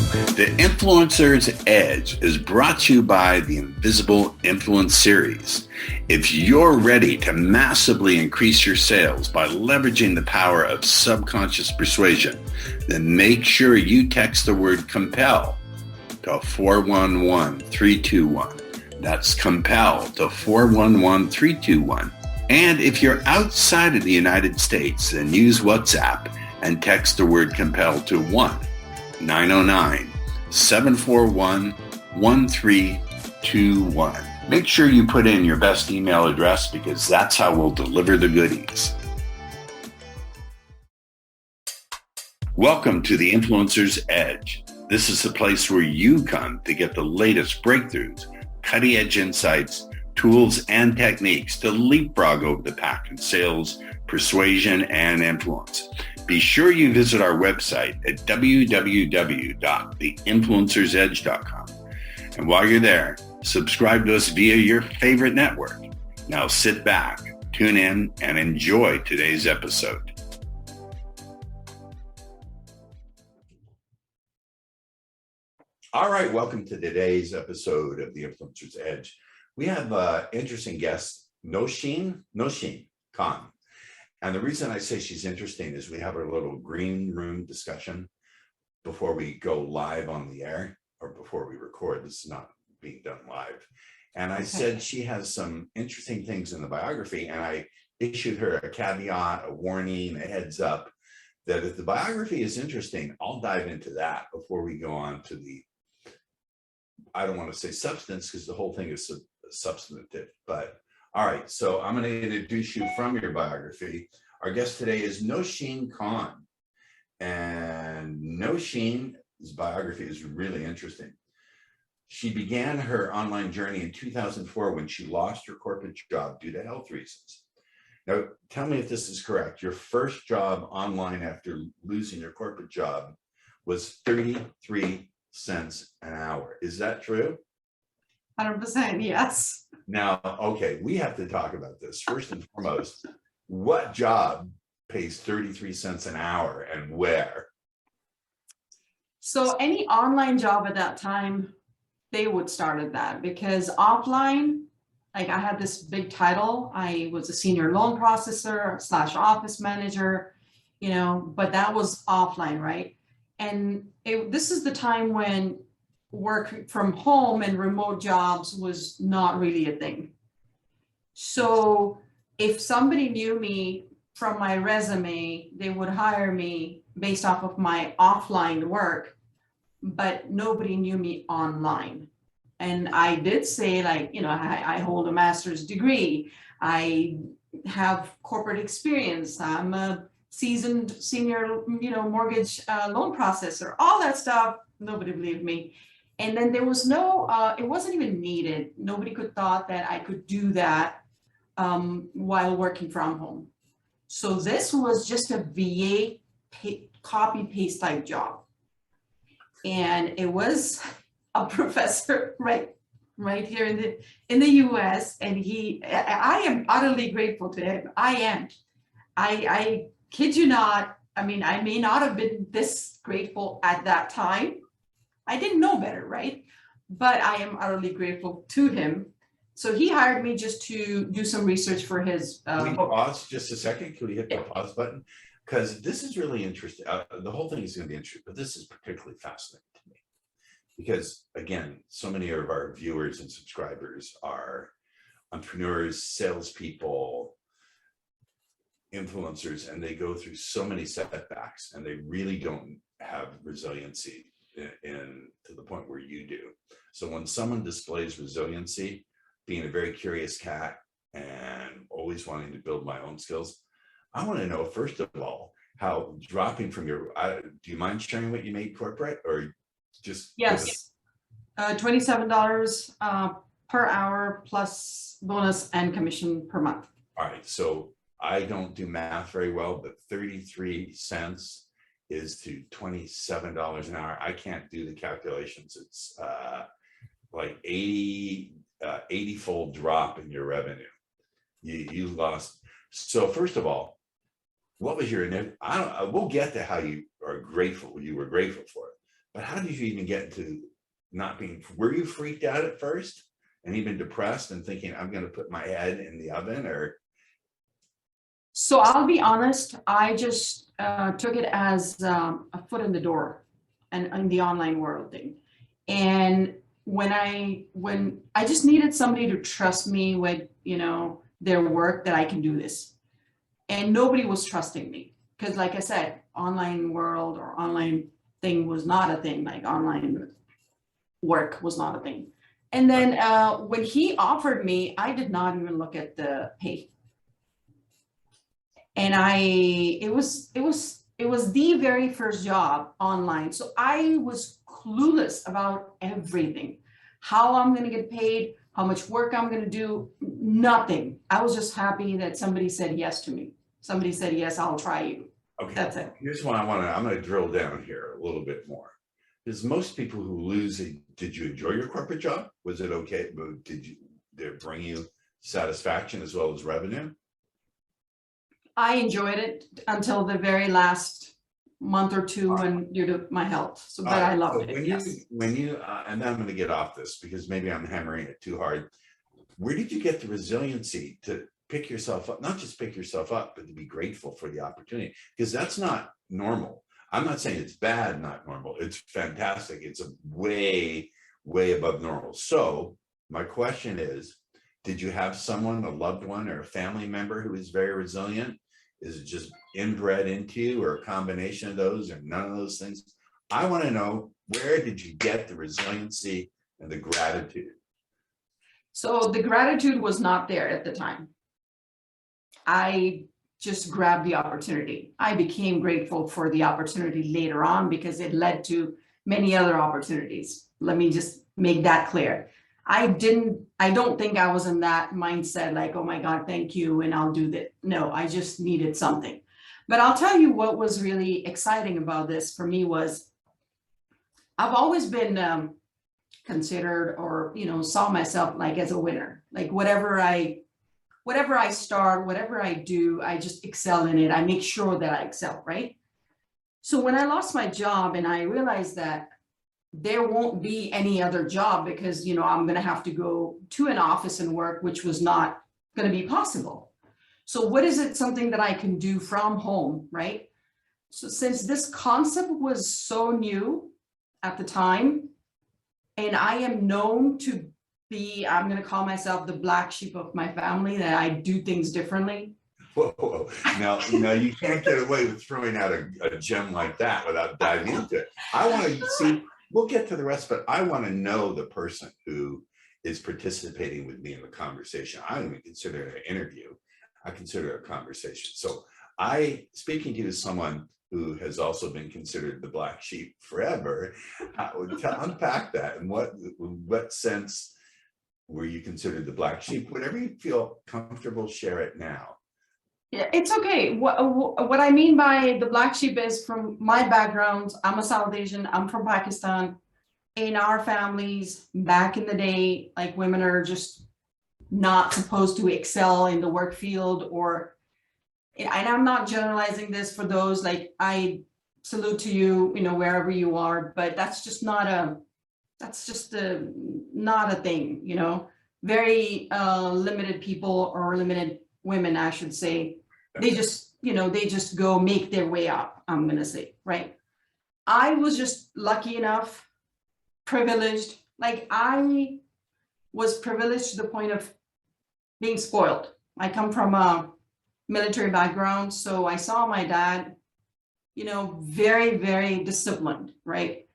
The Influencer's Edge is brought to you by the Invisible Influence Series. If you're ready to massively increase your sales by leveraging the power of subconscious persuasion, then make sure you text the word COMPEL to 411321. That's COMPEL to 411321. And if you're outside of the United States, then use WhatsApp and text the word COMPEL to 1-909-741-1321. Make sure you put in your best email address because that's how we'll deliver the goodies. Welcome to the Influencer's Edge. This is the place where you come to get the latest breakthroughs, cutting-edge insights, tools, and techniques to leapfrog over the pack in sales, persuasion, and influence. Be sure you visit our website at www.theinfluencersedge.com. And while you're there, subscribe to us via your favorite network. Now sit back, tune in, and enjoy today's episode. All right, welcome to today's episode of The Influencer's Edge. We have an interesting guest, Nosheen Khan. And the reason I say she's interesting is we have our little green room discussion before we go live on the air, or before we record. This is not being done live. And I said she has some interesting things in the biography, and I issued her a caveat, a warning, a heads up, that if the biography is interesting, I'll dive into that before we go on to the, I don't want to say substance because the whole thing is substantive, but all right. So I'm going to introduce you from your biography. Our guest today is Nosheen Khan, and Nosheen's biography is really interesting. She began her online journey in 2004 when she lost her corporate job due to health reasons. Now, tell me if this is correct. Your first job online after losing your corporate job was 33 cents an hour. Is that true? 100%, yes. Now, okay, we have to talk about this. First and foremost, what job pays 33 cents an hour and where? So any online job at that time, they would start at that, because offline, like I had this big title. I was a senior loan processor / office manager, but that was offline, right? And this is the time when work from home and remote jobs was not really a thing. So if somebody knew me from my resume, they would hire me based off of my offline work, but nobody knew me online. And I did say, like, I hold a master's degree. I have corporate experience. I'm a seasoned senior, mortgage loan processor, all that stuff. Nobody believed me. And then there was no, it wasn't even needed. Nobody could thought that I could do that while working from home. So this was just a VA copy paste type job. And it was a professor right here in the US. And I am utterly grateful to him. I kid you not. I mean, I may not have been this grateful at that time. I didn't know better, right? But I am utterly grateful to him. So he hired me just to do some research for his Can we pause just a second? Can we hit the pause button? Because this is really interesting. The whole thing is going to be interesting, but this is particularly fascinating to me. Because again, so many of our viewers and subscribers are entrepreneurs, salespeople, influencers, and they go through so many setbacks and they really don't have resiliency to the point where you do. So when someone displays resiliency, being a very curious cat and always wanting to build my own skills, I want to know, first of all, how dropping from your, do you mind sharing what you made corporate or just? Yes, $27 per hour plus bonus and commission per month. All right, so I don't do math very well, but 33 cents is to $27 an hour. I can't do the calculations. It's like 80-fold drop in your revenue. You lost. So first of all, what was your, we'll get to how you were grateful for it. But how did you even get into not being, were you freaked out at first and even depressed and thinking, I'm going to put my head in the oven? Or So I'll be honest, I just took it as a foot in the door and in the online world thing. And when I just needed somebody to trust me with, you know, their work, that I can do this. And nobody was trusting me because, like I said, online world or online thing was not a thing, like online work was not a thing. And then when he offered me, I did not even look at the pay. And it was the very first job online. So I was clueless about everything, how I'm going to get paid, how much work I'm going to do, nothing. I was just happy that somebody said yes to me. Somebody said, yes, I'll try you. okay, That's it. Here's what I'm going to drill down here a little bit more. Because most people who lose it, did you enjoy your corporate job? Was it okay? Did it bring you satisfaction as well as revenue? I enjoyed it until the very last month or two when due to my health. So, but I loved it. When you and then I'm going to get off this because maybe I'm hammering it too hard. Where did you get the resiliency to pick yourself up, not just pick yourself up, but to be grateful for the opportunity? Because that's not normal. I'm not saying it's bad, not normal. It's fantastic. It's a way, way above normal. So my question is, did you have someone, a loved one or a family member who is very resilient? Is it just inbred into you or a combination of those or none of those things? I want to know, where did you get the resiliency and the gratitude? So the gratitude was not there at the time. I just grabbed the opportunity. I became grateful for the opportunity later on because it led to many other opportunities. Let me just make that clear. I don't think I was in that mindset like, oh my God, thank you, and I'll do that. No, I just needed something. But I'll tell you what was really exciting about this for me was I've always been considered, or, you know, saw myself like as a winner. Like whatever I start, whatever I do, I just excel in it. I make sure that I excel, right? So when I lost my job and I realized that there won't be any other job because, you know, I'm going to have to go to an office and work, which was not going to be possible. So what is it, something that I can do from home, right? So since this concept was so new at the time, and I am known to be, I'm going to call myself the black sheep of my family, that I do things differently. Whoa. Now, you can't get away with throwing out a gem like that without diving into it. I want to see, we'll get to the rest, but I want to know the person who is participating with me in the conversation. I don't even consider it an interview. I consider it a conversation. So speaking to you as someone who has also been considered the black sheep forever, unpack that. And what sense were you considered the black sheep? Whatever you feel comfortable, share it now. Yeah, it's okay. What I mean by the black sheep is, from my background, I'm a South Asian, I'm from Pakistan. In our families back in the day, like, women are just not supposed to excel in the work field, or, and I'm not generalizing this for those, like, I salute to you, you know, wherever you are, but that's just not not a thing, you know. Very limited people, or limited women, I should say. They just, you know, they just go make their way up, I'm gonna say, right? I was just lucky enough, privileged, like I was privileged to the point of being spoiled. I come from a military background, so I saw my dad, you know, very, very disciplined, right?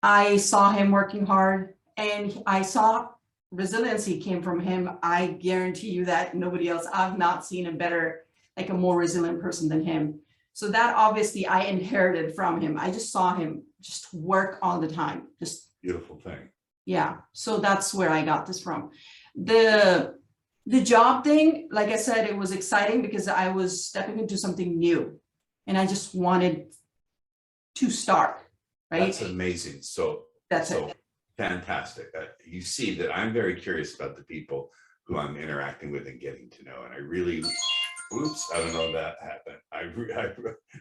I saw him working hard, and I saw resiliency came from him. I guarantee you that nobody else, I've not seen a better, like a more resilient person than him. So that obviously I inherited from him. I just saw him just work all the time. Just beautiful thing. Yeah. So that's where I got this from. The job thing, like I said, it was exciting because I was stepping into something new and I just wanted to start, right? That's amazing. So that's it. Fantastic. You see that I'm very curious about the people who I'm interacting with and getting to know. And I really Oops, I don't know that happened.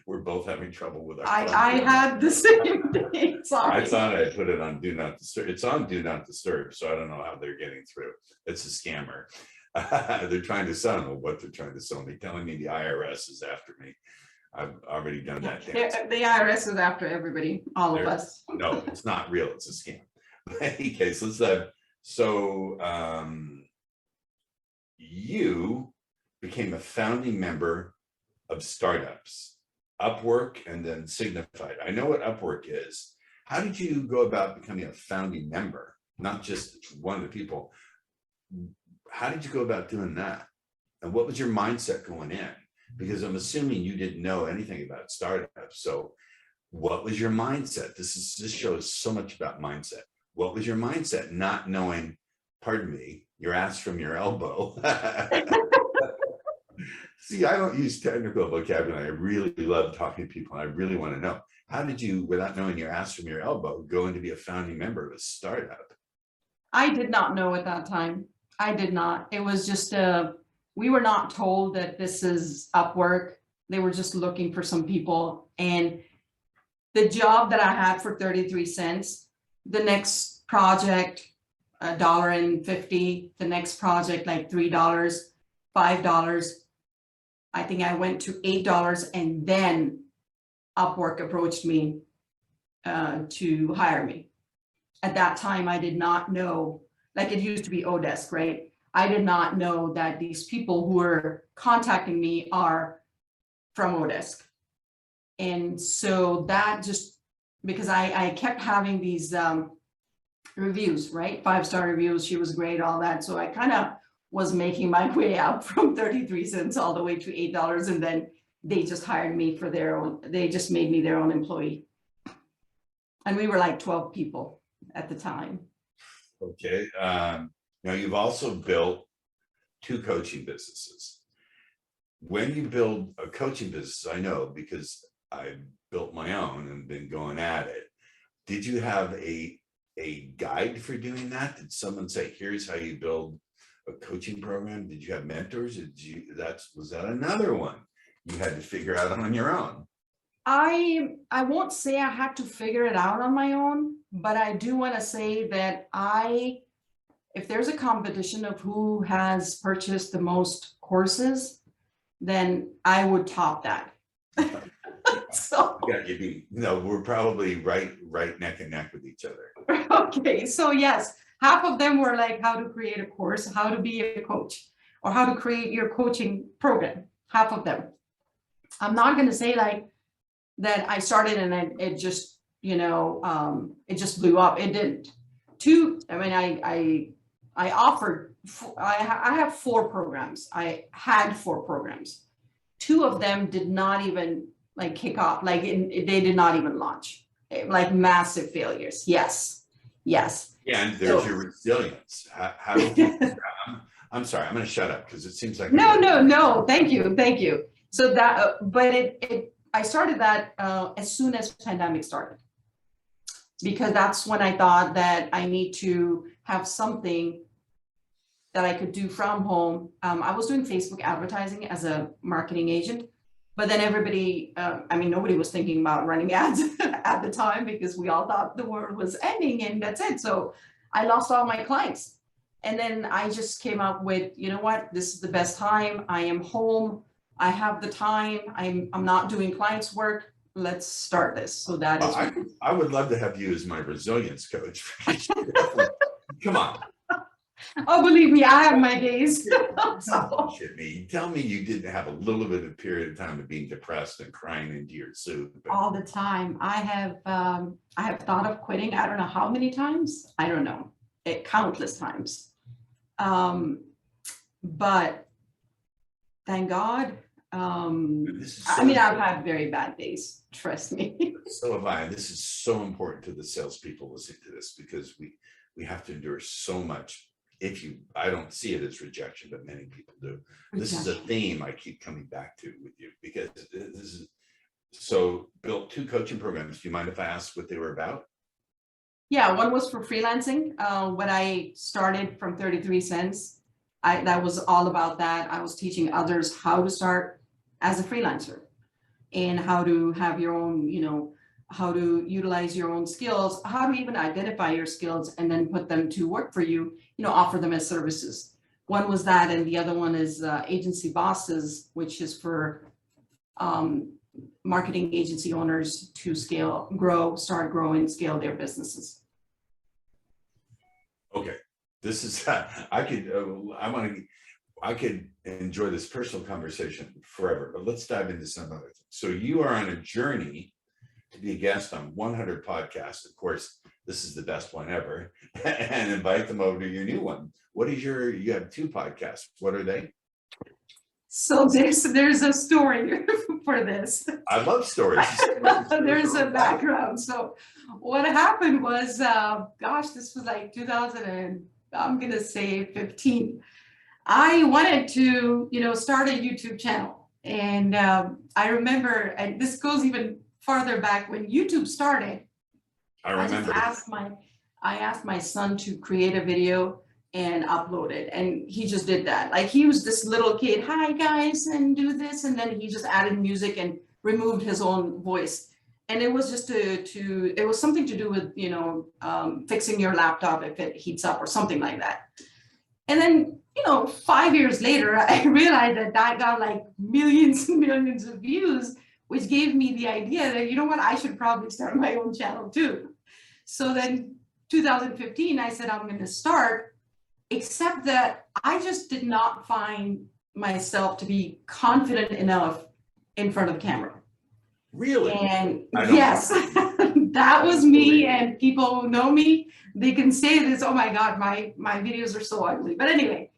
We're both having trouble with our. I phone. had the same thing, sorry. I thought I put it on do not disturb. It's on do not disturb, so I don't know how they're getting through. It's a scammer. They're trying to sell me what they're trying to sell me, telling me the IRS is after me. I've already done that dance. The IRS is after everybody, all of us. No, it's not real. It's a scam. Okay, so you became a founding member of startups, Upwork, and then Signified. I know what Upwork is. How did you go about becoming a founding member? Not just one of the people. How did you go about doing that? And what was your mindset going in? Because I'm assuming you didn't know anything about startups. So what was your mindset? This shows so much about mindset. What was your mindset? Not knowing, pardon me, your ass from your elbow. See, I don't use technical vocabulary. I really love talking to people, and I really want to know, how did you, without knowing your ass from your elbow, go in to be a founding member of a startup? I did not know at that time. I did not. It was just we were not told that this is Upwork. They were just looking for some people. And the job that I had for 33 cents, the next project, $1.50, the next project, like $3, $5. I think I went to $8, and then Upwork approached me to hire me. At that time, I did not know, like it used to be Odesk, right? I did not know that these people who were contacting me are from Odesk. And so that just, because I kept having these reviews, right? 5-star reviews, she was great, all that. So I kind of was making my way out from 33 cents all the way to $8. And then they just hired me for their own, they just made me their own employee. And we were like 12 people at the time. Okay. Now you've also built 2 coaching businesses. When you build a coaching business, I know because I built my own and been going at it. Did you have a guide for doing that? Did someone say, here's how you build a coaching program? Did you have mentors? Was that another one you had to figure out on your own? I won't say I had to figure it out on my own, but I do want to say that if there's a competition of who has purchased the most courses, then I would top that. So yeah, we're probably right neck and neck with each other. Okay, so yes, half of them were like how to create a course, how to be a coach, or how to create your coaching program. Half of them. I'm not going to say like that I started and it just, it just blew up. It didn't. I offered, I have 4 programs. I had 4 programs. 2 of them did not even like kick off, like they did not even launch, like massive failures. Yes. Yeah, and there's your resilience. How did you, I'm sorry, I'm going to shut up because it seems like no, thank you. So that, but I started that as soon as pandemic started, because that's when I thought that I need to have something that I could do from home. I was doing Facebook advertising as a marketing agent, but then everybody, nobody was thinking about running ads at the time because we all thought the world was ending and that's it. So I lost all my clients. And then I just came up with, you know what, this is the best time. I am home. I have the time. I'm not doing clients work. Let's start this. So that is. I would love to have you as my resilience coach. Come on. Oh, believe me, I have my days. Shit me. Tell me you didn't have a little bit of period of time of being depressed and crying into your soup. All the time. I have thought of quitting. I don't know how many times. I don't know. Countless times. But thank God. I've had very bad days. Trust me. So have I. This is so important to the salespeople listening to this because we have to endure so much. I don't see it as rejection, but many people do. This is a theme I keep coming back to with you because this is, so built 2 coaching programs. Do you mind if I ask what they were about? Yeah, one was for freelancing. When I started from 33 cents, that was all about that. I was teaching others how to start as a freelancer and how to have your own, how to utilize your own skills, how to even identify your skills and then put them to work for you, offer them as services. One was that, and the other one is agency bosses, which is for marketing agency owners to start growing, scale their businesses. Okay, this is I could enjoy this personal conversation forever, but let's dive into some other things. So you are on a journey to be a guest on 100 podcasts. Of course, this is the best one ever, and invite them over to your new one. What is you have 2 podcasts. What are they? So there's a story for this. I love stories. There's a background. So what happened was, this was like 2015. I wanted to, start a YouTube channel. And I remember, and this goes even farther back when YouTube started. I remember. I asked my son to create a video and upload it, and he just did that. Like, he was this little kid, hi guys, and do this, and then he just added music and removed his own voice. And it was just it was something to do with, fixing your laptop if it heats up or something like that. And then, 5 years later, I realized that got like millions and millions of views, which gave me the idea that, I should probably start my own channel too. So then 2015, I said, I'm going to start, except that I just did not find myself to be confident enough in front of the camera. Really? And yes, that was me. And people who know me, they can say this, oh my God, my videos are so ugly. But anyway,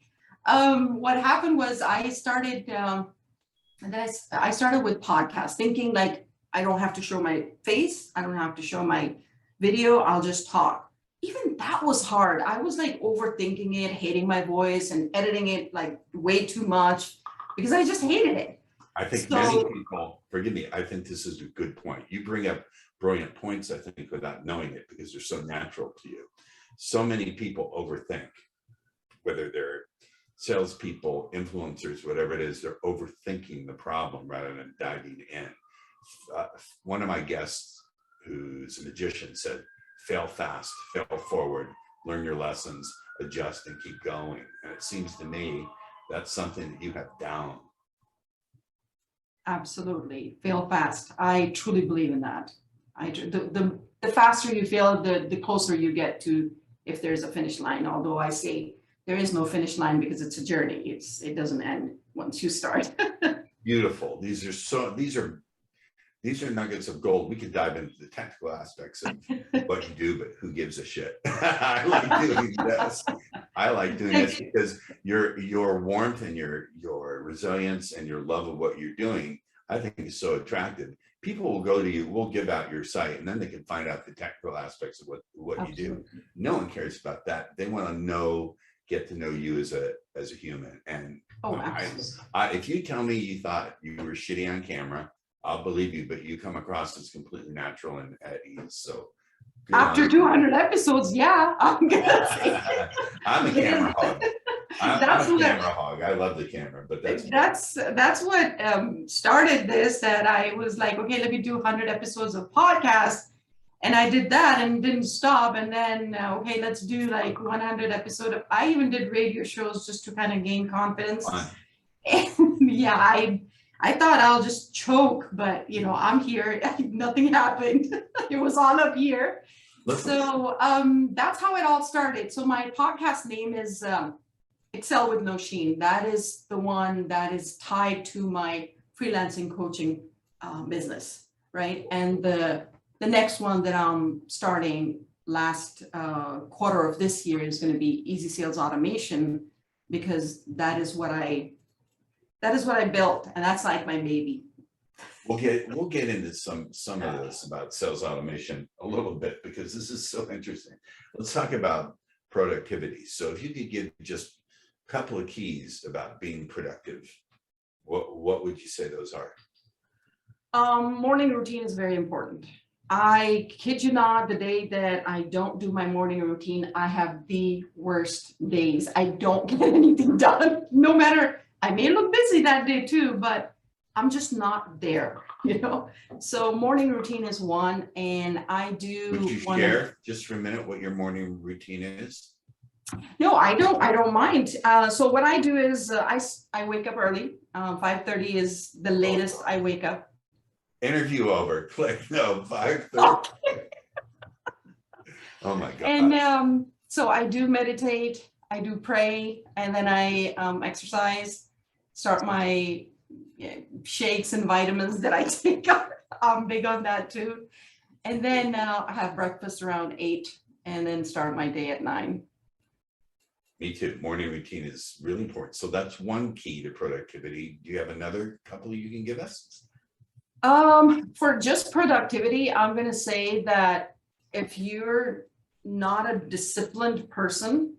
what happened was I started, and then I started with podcasts, thinking like, I don't have to show my face. I don't have to show my video. I'll just talk. Even that was hard. I was like overthinking it, hating my voice and editing it like way too much because I just hated it. I think many people, forgive me, I think this is a good point. You bring up brilliant points, I think, without knowing it because they're so natural to you. So many people overthink, whether they're salespeople, influencers, whatever it is, they're overthinking the problem rather than diving in. One of my guests, who's a magician, said, fail fast, fail forward, learn your lessons, adjust and keep going. And it seems to me that's something that you have down. Absolutely. Fail fast. I truly believe in that. The faster you fail, the closer you get to if there's a finish line. Although I say there is no finish line because it's a journey. It doesn't end once you start. Beautiful. These are nuggets of gold. We could dive into the technical aspects of what you do, but who gives a shit? I like doing this. I like doing this because your warmth and your resilience and your love of what you're doing, I think is so attractive. People will go to you, we'll give out your site, and then they can find out the technical aspects of what you do. No one cares about that. They want to get to know you as a human. And if you tell me you thought you were shitty on camera, I'll believe you, but you come across as completely natural and at ease. So after 200 episodes, yeah, I'm gonna say I'm a camera hog. I'm a camera hog. I love the camera, but that's what started this. That I was like, okay, let me do 100 episodes of podcast, and I did that and didn't stop. And then okay, let's do like 100 episodes of. I even did radio shows just to kind of gain confidence. And yeah, I thought I'll just choke, but I'm here. Nothing happened. It was all up here. So that's how it all started. So my podcast name is Excel with Nosheen. That is the one that is tied to my freelancing coaching business, right? And the next one that I'm starting last quarter of this year is going to be Easy Sales Automation, because that is what I built, and that's like my baby. We'll get into some of this about sales automation a little bit, because this is so interesting. Let's talk about productivity. So if you could give just a couple of keys about being productive, what would you say those are? Morning routine is very important. I kid you not, the day that I don't do my morning routine, I have the worst days. I don't get anything done, no matter, I may look busy that day too, but I'm just not there, you know? So morning routine is one, and I do. Would you share just for a minute what your morning routine is? No, I don't mind. So what I do is I wake up early. 5:30 is the latest I wake up. Interview over. Click. No, 5:30. Oh my God. And so I do meditate, I do pray, and then I exercise, start my shakes and vitamins that I take. I'm big on that too. And then I have breakfast around 8 and then start my day at 9. Me too. Morning routine is really important. So that's one key to productivity. Do you have another couple you can give us? For just productivity, I'm going to say that if you're not a disciplined person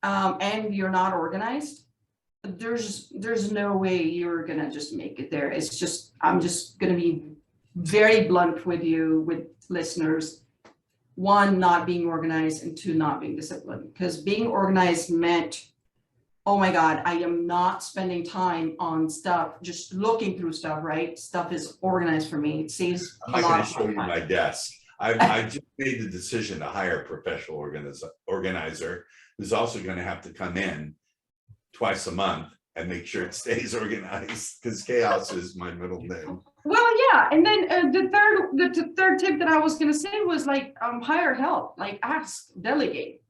and you're not organized, there's no way you're going to just make it there. It's just, I'm just going to be very blunt with you, with listeners. 1, not being organized, and 2, not being disciplined. Because being organized meant, oh my God, I am not spending time on stuff, just looking through stuff, right? Stuff is organized for me. It saves a I'm not lot going of to show you time. my desk. I just made the decision to hire a professional organizer who's also going to have to come in twice a month and make sure it stays organized, because chaos is my middle name. Well, yeah, and then the third tip that I was going to say was like hire help, like ask, delegate.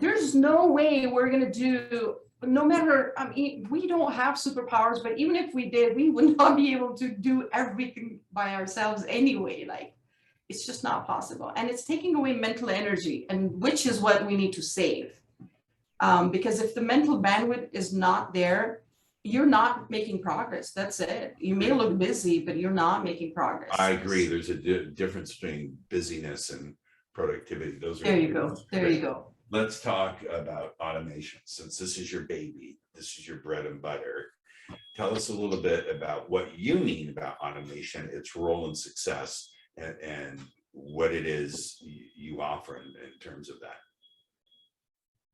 There's no way we're going to do, no matter, I mean, we don't have superpowers, but even if we did, we would not be able to do everything by ourselves anyway. Like, it's just not possible. And it's taking away mental energy, and which is what we need to save. Because if the mental bandwidth is not there, you're not making progress. That's it. You may look busy, but you're not making progress. I agree. There's a difference between busyness and productivity. Those are. There you go. There you go. Let's talk about automation. Since this is your baby, this is your bread and butter. Tell us a little bit about what you mean about automation, its role in success, and what it is you offer in terms of that.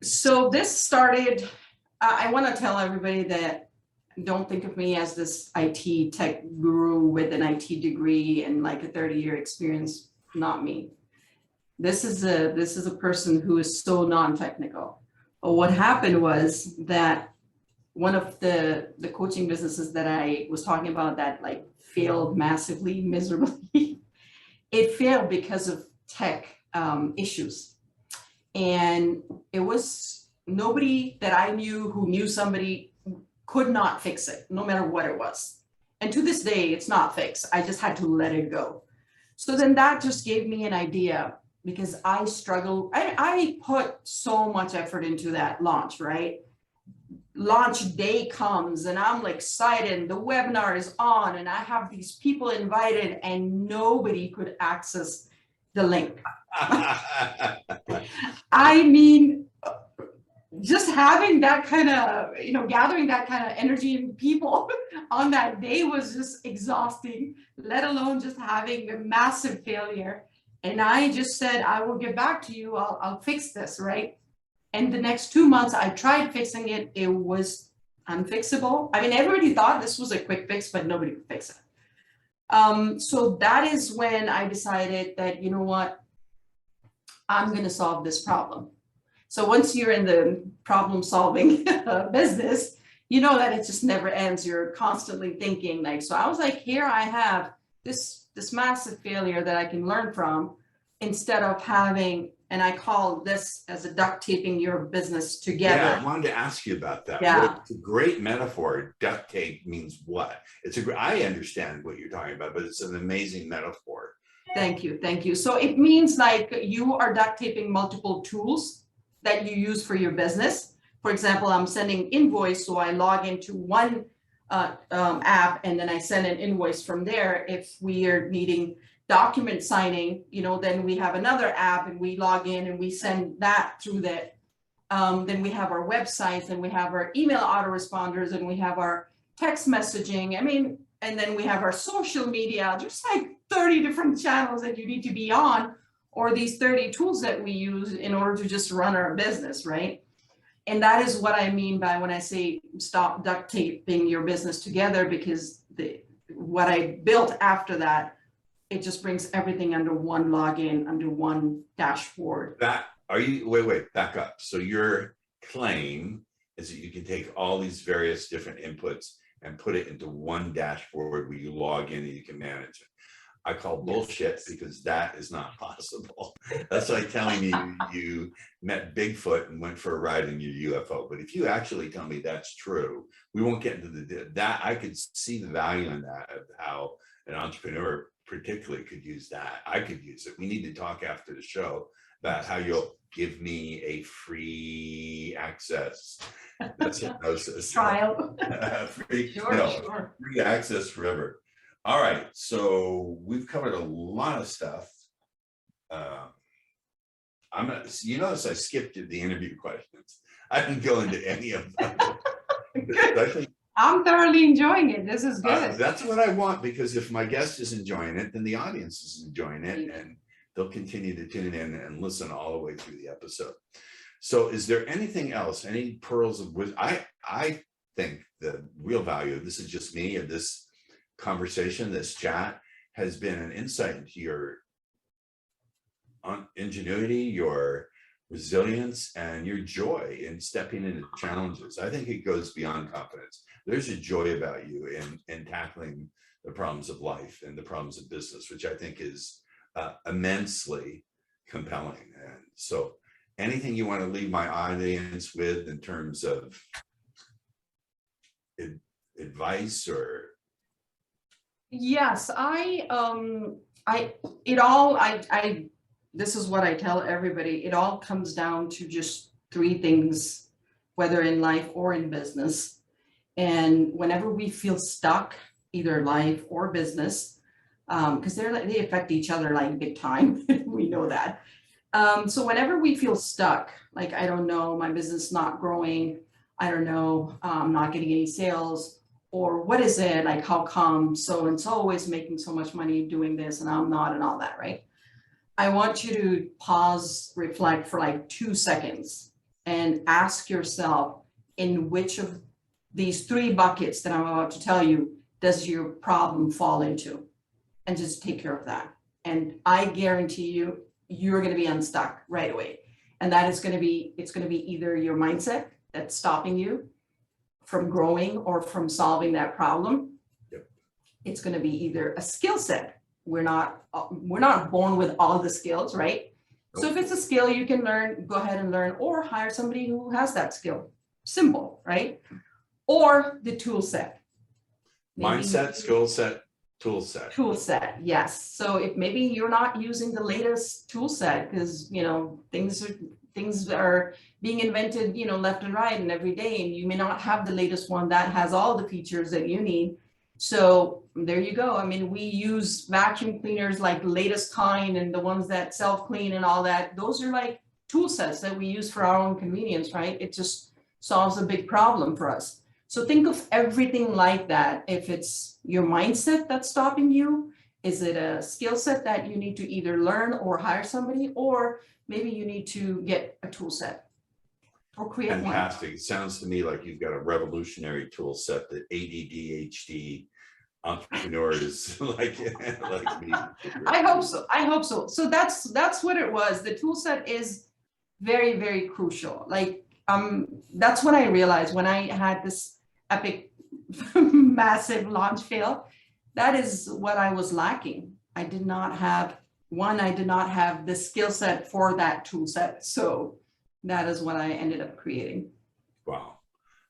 So this started, I want to tell everybody that don't think of me as this IT tech guru with an IT degree and like a 30-year experience. Not me. This is a person who is so non-technical. But what happened was that one of the coaching businesses that I was talking about that like failed massively, miserably, it failed because of tech issues. And it was nobody that I knew who knew somebody could not fix it, no matter what it was. And to this day, it's not fixed. I just had to let it go. So then that just gave me an idea, because I struggle. I put so much effort into that launch, right? Launch day comes and I'm like excited, the webinar is on and I have these people invited and nobody could access the link. I mean, just having that kind of, gathering that kind of energy in people on that day was just exhausting, let alone just having a massive failure. And I just said, I will get back to you. I'll fix this, right? And the next 2 months, I tried fixing it. It was unfixable. I mean, everybody thought this was a quick fix, but nobody could fix it. So that is when I decided that, you know what, I'm going to solve this problem. So once you're in the problem solving business, you know that it just never ends. You're constantly thinking like, so I was like, here I have this massive failure that I can learn from, instead of having, and I call this as a duct taping your business together. Yeah, I wanted to ask you about that. Yeah. It's a great metaphor. Duct tape means what? I understand what you're talking about, but it's an amazing metaphor. Thank you. Thank you. So it means like you are duct taping multiple tools that you use for your business. For example, I'm sending invoice, so I log into one app and then I send an invoice from there. If we are needing document signing, then we have another app and we log in and we send that through that. Then we have our websites and we have our email autoresponders and we have our text messaging. I mean, And then we have our social media, just like 30 different channels that you need to be on, or these 30 tools that we use in order to just run our business, right? And that is what I mean by when I say stop duct taping your business together, because what I built after that, it just brings everything under one login, under one dashboard. Wait, back up. So your claim is that you can take all these various different inputs and put it into one dashboard where you log in and you can manage it. I call bullshit because that is not possible. That's like telling me you met Bigfoot and went for a ride in your UFO. But if you actually tell me that's true, we won't get into that. I could see the value in that, of how an entrepreneur particularly could use that. I could use it. We need to talk after the show about how you'll give me a free access. That's hypnosis. Trial. Free, Sure. free access forever. All right, so we've covered a lot of stuff. You notice I skipped the interview questions. I didn't go into any of them. I'm thoroughly enjoying it. This is good. That's what I want, because if my guest is enjoying it, then the audience is enjoying it, and they'll continue to tune in and listen all the way through the episode. So is there anything else, any pearls of wisdom? I think the real value, this is just me, of this conversation, this chat, has been an insight into your ingenuity, your resilience, and your joy in stepping into challenges. I think it goes beyond confidence. There's a joy about you in tackling the problems of life and the problems of business, which I think is immensely compelling. And so anything you want to leave my audience with in terms of advice or? Yes, this is what I tell everybody. It all comes down to just three things, whether in life or in business. And whenever we feel stuck, either life or business, because they affect each other like big time, we know that. So whenever we feel stuck, like, I don't know, my business is not growing, I don't know, I'm not getting any sales, or what is it, like, how come so-and-so is making so much money doing this and I'm not, and all that, right? I want you to pause, reflect for like 2 seconds and ask yourself, in which of these three buckets that I'm about to tell you does your problem fall into? And just take care of that. And I guarantee you, you're going to be unstuck right away. And that is going to be, it's going to be either your mindset that's stopping you from growing or from solving that problem. Yep. It's going to be either a skill set. We're not born with all the skills, right? Nope. So if it's a skill you can learn, go ahead and learn, or hire somebody who has that skill. Simple, right? Or the tool set. Mindset, skill set, tool set. Tool set, yes. So if maybe you're not using the latest tool set, because things are being invented, left and right and every day, and you may not have the latest one that has all the features that you need. So there you go. I mean, we use vacuum cleaners like the latest kind and the ones that self-clean and all that. Those are like tool sets that we use for our own convenience, right? It just solves a big problem for us. So think of everything like that. If it's your mindset that's stopping you, is it a skill set that you need to either learn or hire somebody, or maybe you need to get a tool set or create one. Fantastic. It sounds to me like you've got a revolutionary tool set that ADD entrepreneurs like me. I hope so. I hope so. So that's what it was. The tool set is very, very crucial. Like, that's what I realized when I had this epic, massive launch fail. That is what I was lacking. I did not have the skill set for that tool set. So that is what I ended up creating. Wow.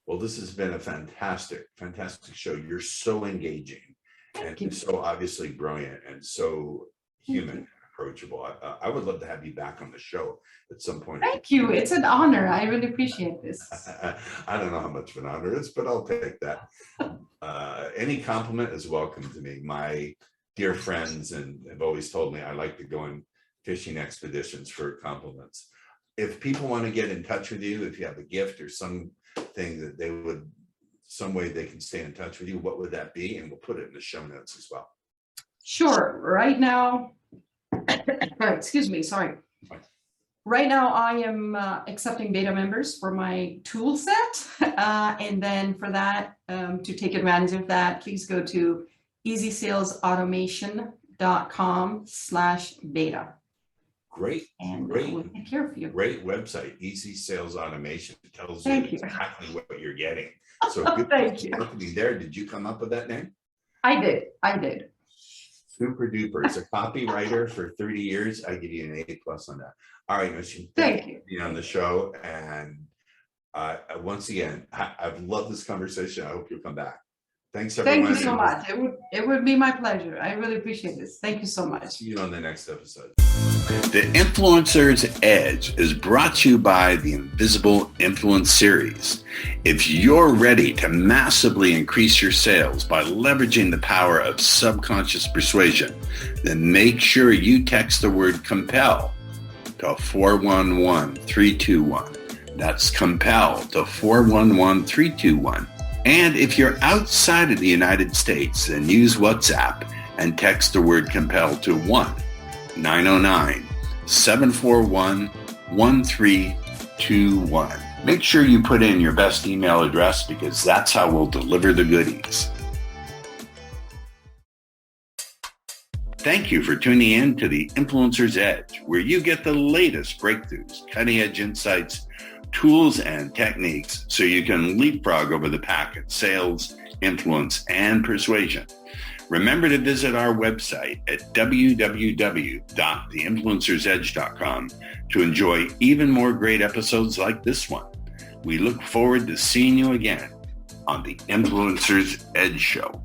Well, this has been a fantastic show. You're so engaging and so obviously brilliant and so human and approachable. I would love to have you back on the show at some point. Thank you. It's an honor. I really appreciate this. I don't know how much of an honor it is, but I'll take that. Any compliment is welcome to me. My dear friends and have always told me I like to go on fishing expeditions for compliments. If people want to get in touch with you, if you have a gift or something that they would some way they can stay in touch with you, what would that be? And we'll put it in the show notes as well. Sure. Right now, excuse me, sorry. Right now, I am accepting beta members for my tool set. And then for that, to take advantage of that, please go to easysalesautomation.com/beta. Great. And Great. we'll take care of you. Great website, Easy Sales Automation. It tells you Thank you. exactly what you're getting. So good Thank you. company there. Did you come up with that name? I did. Super duper. As a copywriter for 30 years, I give you an A+ on that. All right, Nosheen, Thank you. for being on the show. And once again, I've loved this conversation. I hope you'll come back. Thanks, everyone. Thank you so much. It would be my pleasure. I really appreciate this. Thank you so much. See you on the next episode. The Influencer's Edge is brought to you by the Invisible Influence Series. If you're ready to massively increase your sales by leveraging the power of subconscious persuasion, then make sure you text the word COMPEL to 411321. That's COMPEL to 411321. And if you're outside of the United States, then use WhatsApp and text the word COMPEL to 1-909-741-1321. Make sure you put in your best email address because that's how we'll deliver the goodies. Thank you for tuning in to the Influencer's Edge, where you get the latest breakthroughs, cutting-edge insights, tools, and techniques so you can leapfrog over the pack at sales, influence, and persuasion. Remember to visit our website at www.theinfluencersedge.com to enjoy even more great episodes like this one. We look forward to seeing you again on the Influencer's Edge Show.